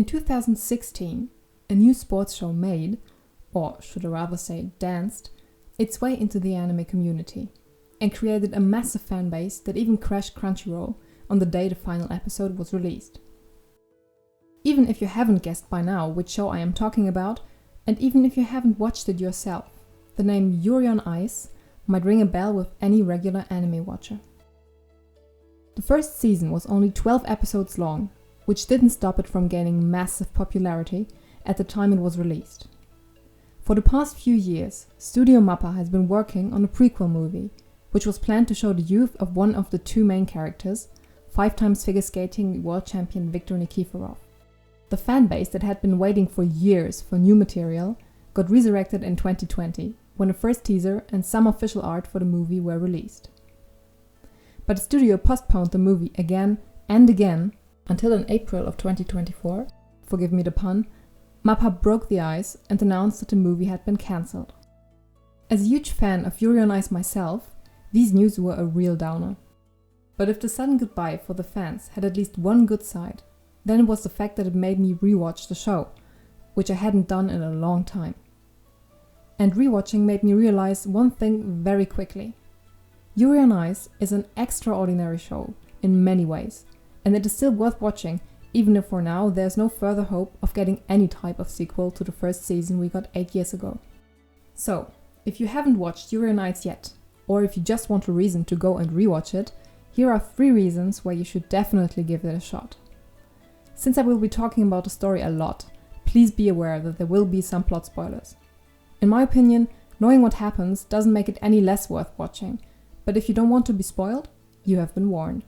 In 2016, a new sports show made, or should I rather say danced, its way into the anime community and created a massive fan base that even crashed Crunchyroll on the day the final episode was released. Even if you haven't guessed by now which show I am talking about, and even if you haven't watched it yourself, the name Yuri on Ice might ring a bell with any regular anime watcher. The first season was only 12 episodes long, which didn't stop it from gaining massive popularity at the time it was released. For the past few years, Studio MAPPA has been working on a prequel movie, which was planned to show the youth of one of the two main characters, 5-time figure skating world champion Viktor Nikiforov. The fanbase that had been waiting for years for new material got resurrected in 2020, when the first teaser and some official art for the movie were released. But the studio postponed the movie again and again until in April of 2024, forgive me the pun, MAPPA broke the ice and announced that the movie had been cancelled. As a huge fan of Yuri on Ice myself, these news were a real downer. But if the sudden goodbye for the fans had at least one good side, then it was the fact that it made me rewatch the show, which I hadn't done in a long time. And rewatching made me realize one thing very quickly. Yuri on Ice is an extraordinary show in many ways, and it is still worth watching, even if for now there's no further hope of getting any type of sequel to the first season we got 8 years ago. So, if you haven't watched Yuri on Ice yet, or if you just want a reason to go and rewatch it, here are 3 reasons why you should definitely give it a shot. Since I will be talking about the story a lot, please be aware that there will be some plot spoilers. In my opinion, knowing what happens doesn't make it any less worth watching, but if you don't want to be spoiled, you have been warned.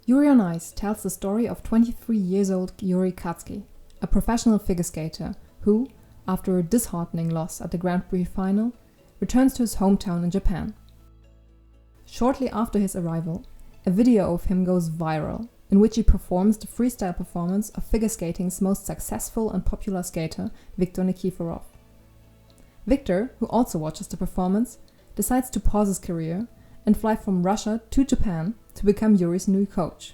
Yuri on Ice tells the story of 23 years old Yuri Katsuki, a professional figure skater who, after a disheartening loss at the Grand Prix final, returns to his hometown in Japan. Shortly after his arrival, a video of him goes viral, in which he performs the freestyle performance of figure skating's most successful and popular skater, Viktor Nikiforov. Viktor, who also watches the performance, decides to pause his career and fly from Russia to Japan to become Yuri's new coach,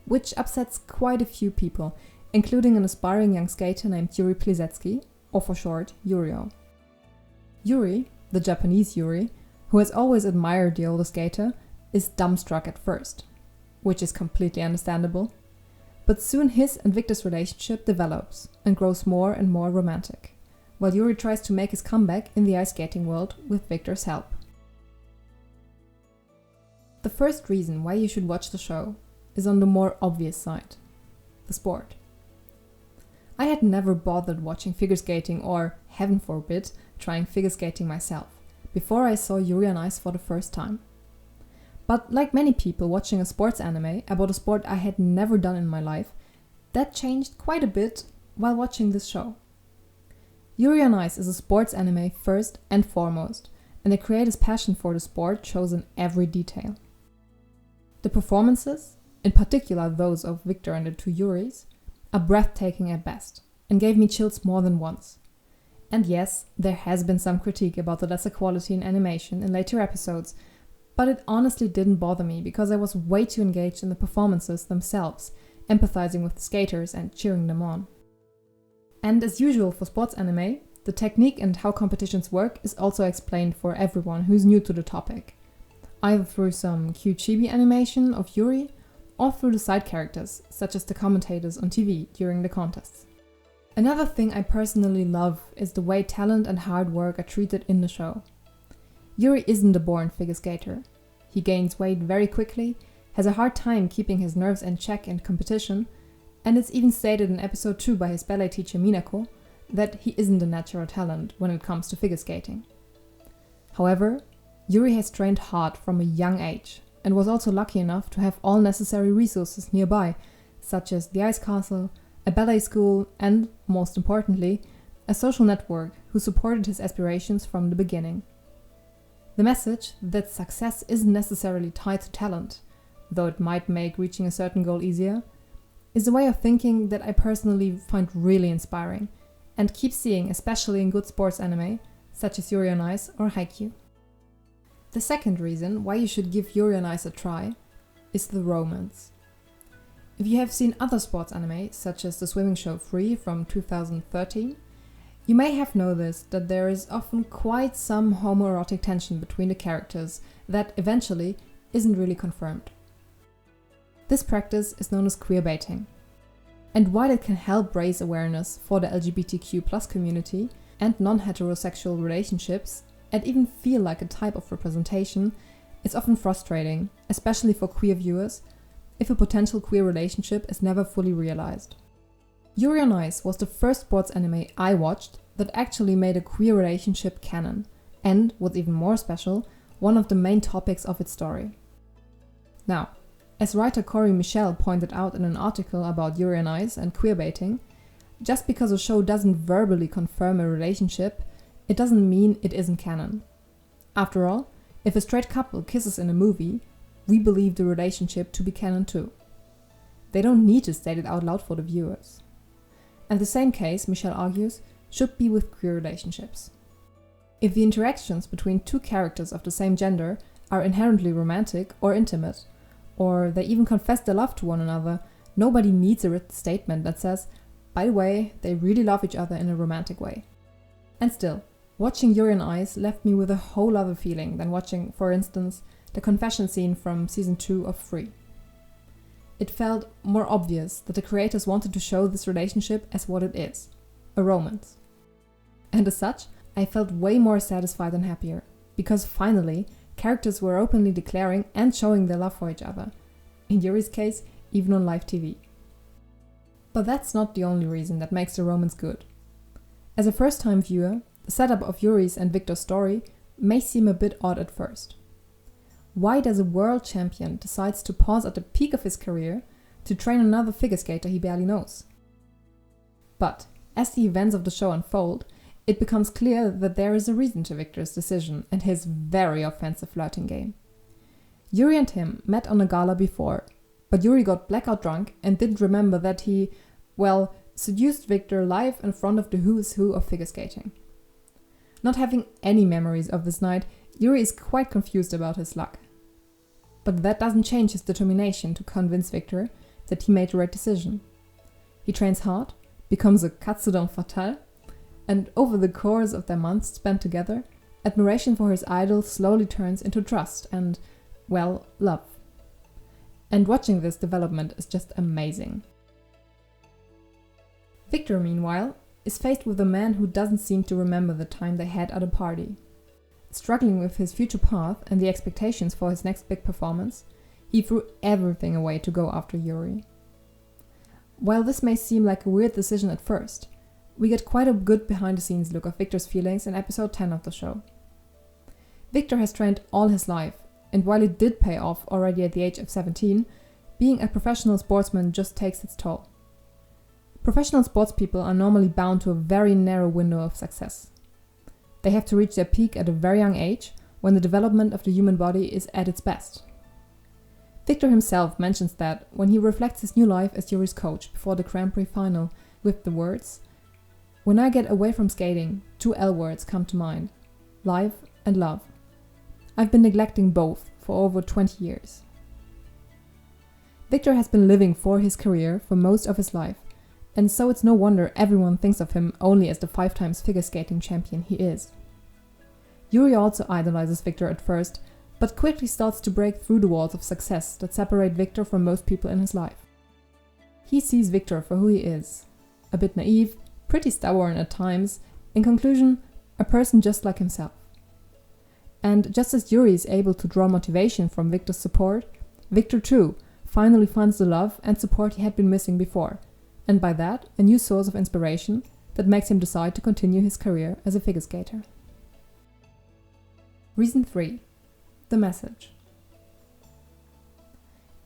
which upsets quite a few people, including an aspiring young skater named Yuri Plisetski, or for short, Yurio. Yuri, the Japanese Yuri, who has always admired the older skater, is dumbstruck at first, which is completely understandable, but soon his and Viktor's relationship develops and grows more and more romantic, while Yuri tries to make his comeback in the ice skating world with Viktor's help. The first reason why you should watch the show is on the more obvious side, the sport. I had never bothered watching figure skating or, heaven forbid, trying figure skating myself, before I saw Yuri on Ice for the first time. But like many people watching a sports anime about a sport I had never done in my life, that changed quite a bit while watching this show. Yuri on Ice is a sports anime first and foremost, and the creator's passion for the sport shows in every detail. The performances, in particular those of Viktor and the two Yuris, are breathtaking at best, and gave me chills more than once. And yes, there has been some critique about the lesser quality in animation in later episodes, but it honestly didn't bother me because I was way too engaged in the performances themselves, empathizing with the skaters and cheering them on. And as usual for sports anime, the technique and how competitions work is also explained for everyone who's new to the topic, either through some cute chibi animation of Yuri or through the side characters, such as the commentators on TV during the contests. Another thing I personally love is the way talent and hard work are treated in the show. Yuri isn't a born figure skater. He gains weight very quickly, has a hard time keeping his nerves in check in competition, and it's even stated in episode 2 by his ballet teacher Minako that he isn't a natural talent when it comes to figure skating. However, Yuri has trained hard from a young age and was also lucky enough to have all necessary resources nearby, such as the ice castle, a ballet school, and, most importantly, a social network who supported his aspirations from the beginning. The message that success isn't necessarily tied to talent, though it might make reaching a certain goal easier, is a way of thinking that I personally find really inspiring and keep seeing, especially in good sports anime, such as Yuri on Ice or Haikyuu. The second reason why you should give Yuri on Ice a try is the romance. If you have seen other sports anime, such as the swimming show Free from 2013, you may have noticed that there is often quite some homoerotic tension between the characters that eventually isn't really confirmed. This practice is known as queerbaiting. And while it can help raise awareness for the LGBTQ+ community and non-heterosexual relationships, and even feel like a type of representation, it's often frustrating, especially for queer viewers, if a potential queer relationship is never fully realized. Yuri On Ice was the first sports anime I watched that actually made a queer relationship canon, and, what's even more special, one of the main topics of its story. Now, as writer Cory Michelle pointed out in an article about Yuri On Ice and queerbaiting, just because a show doesn't verbally confirm a relationship, it doesn't mean it isn't canon. After all, if a straight couple kisses in a movie, we believe the relationship to be canon too. They don't need to state it out loud for the viewers. And the same case, Michelle argues, should be with queer relationships. If the interactions between two characters of the same gender are inherently romantic or intimate, or they even confess their love to one another, nobody needs a written statement that says, by the way, they really love each other in a romantic way. And still, watching Yuri On Ice left me with a whole other feeling than watching, for instance, the confession scene from season 2 of Free. It felt more obvious that the creators wanted to show this relationship as what it is, a romance. And as such, I felt way more satisfied and happier, because finally, characters were openly declaring and showing their love for each other. In Yuri's case, even on live TV. But that's not the only reason that makes the romance good. As a first-time viewer, the setup of Yuri's and Victor's story may seem a bit odd at first. Why does a world champion decide to pause at the peak of his career to train another figure skater he barely knows? But as the events of the show unfold, it becomes clear that there is a reason to Victor's decision and his very offensive flirting game. Yuri and him met on a gala before, but Yuri got blackout drunk and didn't remember that he, seduced Victor live in front of the who's who of figure skating. Not having any memories of this night, Yuri is quite confused about his luck. But that doesn't change his determination to convince Victor that he made the right decision. He trains hard, becomes a katsudon fatale, and over the course of their months spent together, admiration for his idol slowly turns into trust and, love. And watching this development is just amazing. Victor, meanwhile, is faced with a man who doesn't seem to remember the time they had at a party. Struggling with his future path and the expectations for his next big performance, he threw everything away to go after Yuri. While this may seem like a weird decision at first, we get quite a good behind-the-scenes look of Victor's feelings in episode 10 of the show. Victor has trained all his life, and while it did pay off already at the age of 17, being a professional sportsman just takes its toll. Professional sportspeople are normally bound to a very narrow window of success. They have to reach their peak at a very young age, when the development of the human body is at its best. Victor himself mentions that when he reflects his new life as Yuri's coach before the Grand Prix final with the words, "When I get away from skating, 2 L words come to mind: life and love. I've been neglecting both for over 20 years." Victor has been living for his career for most of his life, and so it's no wonder everyone thinks of him only as the 5 times figure skating champion he is. Yuri also idolizes Victor at first, but quickly starts to break through the walls of success that separate Victor from most people in his life. He sees Victor for who he is, a bit naive, pretty stubborn at times, in conclusion, a person just like himself. And just as Yuri is able to draw motivation from Victor's support, Victor too finally finds the love and support he had been missing before, and by that, a new source of inspiration that makes him decide to continue his career as a figure skater. Reason 3. The message.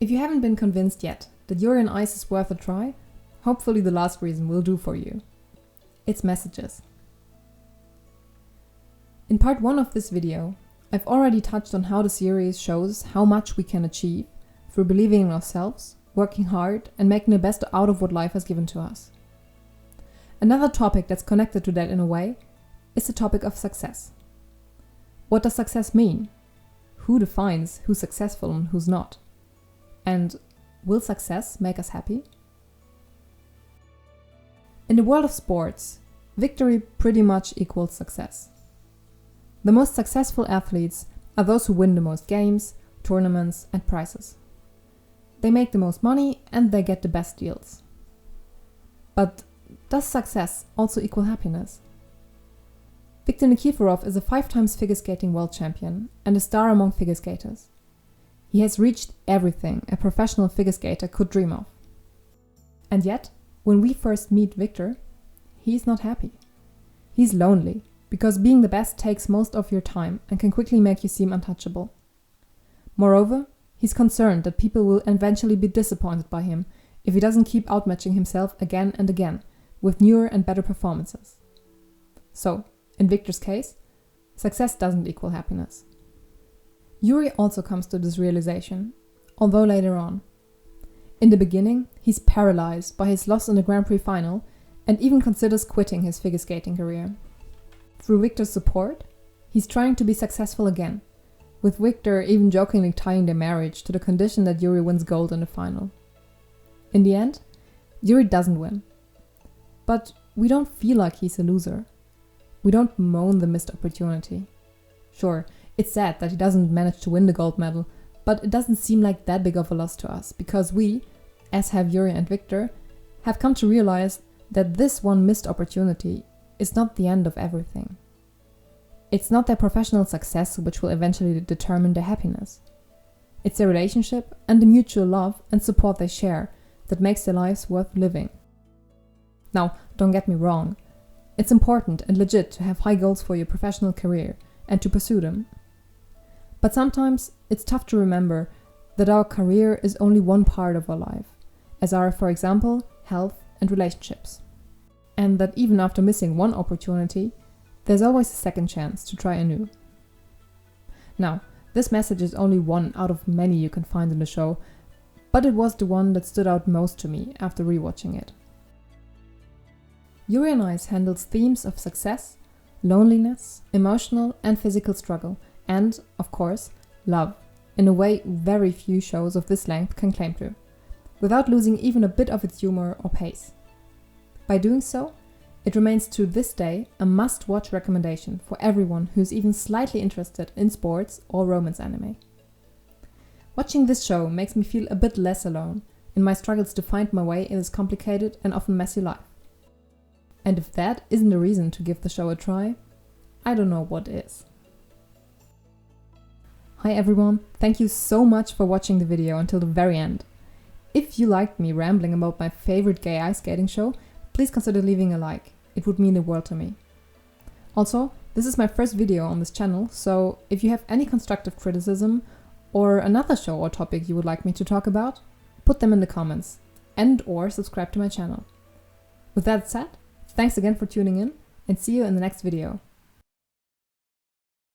If you haven't been convinced yet that Yuri On Ice is worth a try, hopefully the last reason will do for you. Its messages. In part 1 of this video, I've already touched on how the series shows how much we can achieve through believing in ourselves, working hard, and making the best out of what life has given to us. Another topic that's connected to that in a way is the topic of success. What does success mean? Who defines who's successful and who's not? And will success make us happy? In the world of sports, victory pretty much equals success. The most successful athletes are those who win the most games, tournaments, and prizes. They make the most money and they get the best deals. But does success also equal happiness? Viktor Nikiforov is a 5-time figure skating world champion and a star among figure skaters. He has reached everything a professional figure skater could dream of. And yet, when we first meet Viktor, he's not happy. He's lonely, because being the best takes most of your time and can quickly make you seem untouchable. Moreover, he's concerned that people will eventually be disappointed by him if he doesn't keep outmatching himself again and again with newer and better performances. So, in Viktor's case, success doesn't equal happiness. Yuri also comes to this realization, although later on. In the beginning, he's paralyzed by his loss in the Grand Prix final and even considers quitting his figure skating career. Through Viktor's support, he's trying to be successful again, with Viktor even jokingly tying their marriage to the condition that Yuri wins gold in the final. In the end, Yuri doesn't win. But we don't feel like he's a loser. We don't moan the missed opportunity. Sure, it's sad that he doesn't manage to win the gold medal, but it doesn't seem like that big of a loss to us, because we, as have Yuri and Viktor, have come to realize that this one missed opportunity is not the end of everything. It's not their professional success which will eventually determine their happiness. It's their relationship and the mutual love and support they share that makes their lives worth living. Now, don't get me wrong. It's important and legit to have high goals for your professional career and to pursue them. But sometimes it's tough to remember that our career is only one part of our life, as are, for example, health and relationships. And that even after missing one opportunity, there's always a second chance to try anew. Now, this message is only one out of many you can find in the show, but it was the one that stood out most to me after rewatching it. Yuri On Ice handles themes of success, loneliness, emotional and physical struggle, and, of course, love, in a way very few shows of this length can claim to, without losing even a bit of its humor or pace. By doing so, it remains to this day a must-watch recommendation for everyone who's even slightly interested in sports or romance anime. Watching this show makes me feel a bit less alone in my struggles to find my way in this complicated and often messy life. And if that isn't a reason to give the show a try, I don't know what is. Hi everyone, thank you so much for watching the video until the very end. If you liked me rambling about my favorite gay ice skating show, please consider leaving a like. It would mean the world to me. Also, this is my first video on this channel, so if you have any constructive criticism or another show or topic you would like me to talk about, put them in the comments and/or subscribe to my channel. With that said, thanks again for tuning in and see you in the next video.